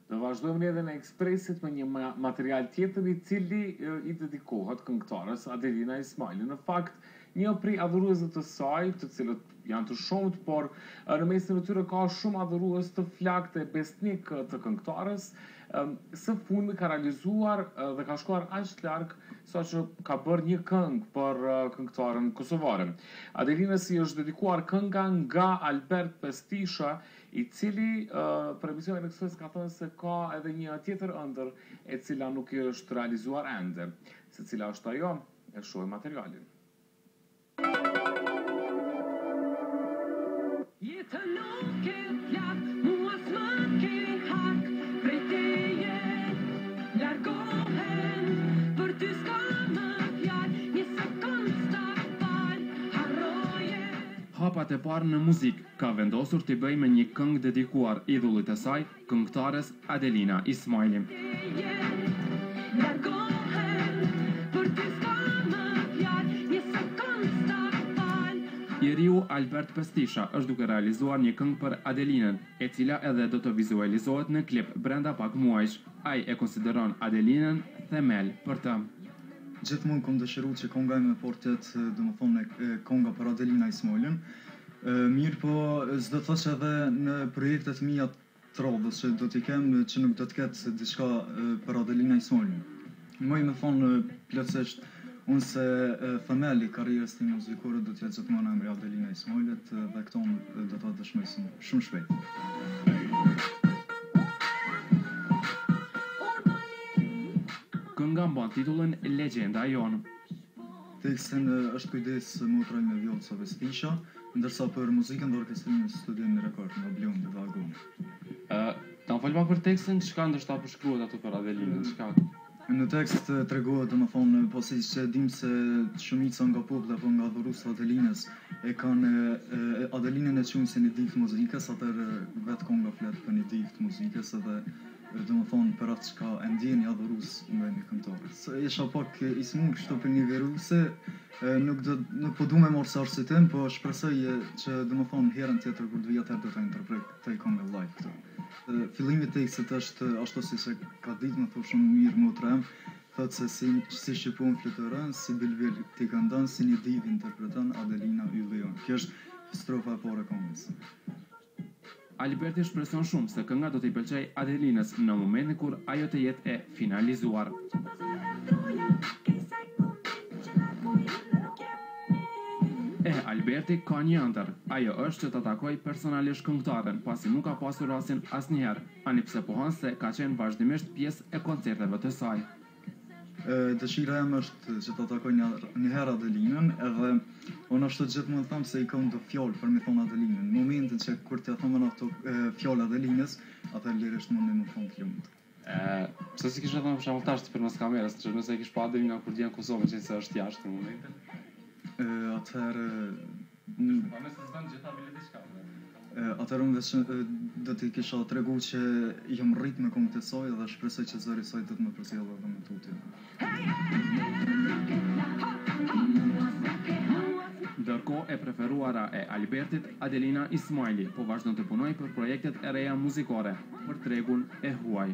Do vazhdojmë edhe në Ekspresit me një material tjetër i cili i dedikohet këngëtarës Adelina Ismaili. Në fakt, një prej adhuruesve të saj, të cilët janë të shumët, por në mesin e tyre ka shumë adhurues të flakët e besnik të këngëtarës, së fundmi ka realizuar dhe ka shkuar aq larg sa që ka bërë një këngë për këngëtarën kosovare. Adelinës i është dedikuar kënga nga Albert Pestisha, i cili për emisionin Ekspres ka thënë se ka edhe një tjetër ëndër e cila nuk i është realizuar ende. Se cila është ajo, e shohim materialin. Jetën nuk e flak, mua s'ma keni hak, prej teje largohen, për ty s'ka më fjall, një sekund s'ta fal, harroje. Hapat e parë në muzikë ka vendosur t'i bëjë me një këngë dedikuar idhullit të saj, këngëtares Adelina Ismaili. Njeriu Albert Pestisha është duke realizuar një këngë për Adelinën, e cila edhe do të vizualizohet në klip brenda pak muajsh. Ai e konsideron Adelinën themel për të. Gjithmonë kom dëshiruar që konga ime fort të jetë, domethënë konga për Adelina Ismailin. Mirë po, s'do të thosh edhe në projektet mia të radhës që do t'i kem që nuk do të ketë diçka për Adelina Ismailin. Më i më thonë plotësisht unë se themeli karrierës time muzikore do të jetë gjithmonë emri Adelina Ismailit dhe këto do ta dëshmoj shumë shpejt. Kënga mban titullin Legjenda jonë. Tekstin është kujdes motroj me vjollca Pestisha, ndërsa për muzikën dhe orkestrimin studion në rekord në Blion dhe Vagon. Ta fol pak për tekstin, çka ndoshta përshkruhet ato për Adelinën, çka? Në tekst tregohet domethënë pasi që dim se shumica nga populli apo nga adhuruesit e Adelinës e kanë Adelinën e quajnë si një div të muzikës, atëherë vetë konga flet për një div të muzikës edhe domethënë për atë çka e ndjen i adhurues me një këngëtar. Isha pak i smur kështu për një viruse, nuk po du me marr sa arsitim, po shpresoj që domethënë herën tjetër kur të vi atë do ta interpretoj këngën live këtu. Fillimi i tekstit është ashtu si që ka ditë më thonë shumë mirë motra em, thotë se si shqipon fluturon, si bilbil t'i këndon, si një div interpreton Adelina Yllion. Kjo është strofa e parë e këngës. Alberti shpreson shumë se kënga do t'i pëlqej Adelinës në momentin kur ajo të jetë e finalizuar. Alberti ka një ëndër, ajo është që të takoj personalisht këngëtaren, pasi nuk ka pasur rastin asnjëherë, ani pse pohon se ka qenë vazhdimisht pjesë e koncerteve të saj. Dëshira ime është që të takoj një herë Adelinën, edhe unë ashtu gjithmonë them se i kam do fjalë për me thonë Adelinën. Në momentin që kur të thomën ato fjalë Adelinës, atëherë lirisht mundi më thonë të lumt. Pse si kishe thënë për shembull tash për mas kamerës, që nëse e kish pa Adelina kur vjen në Kosovë, që se është jashtë në momentin? Atëherë pa me se s'dën gjitha bile diçka. Atëherë unë veç do t'i kisha tregu që jam rrit me këngët e saj dhe shpresoj që zëri i saj do të më përcjellë edhe më tutje. Ndërkohë e preferuara e Albertit, Adelina Ismaili, po vazhdon të punojë për projektet e reja muzikore për tregun e huaj.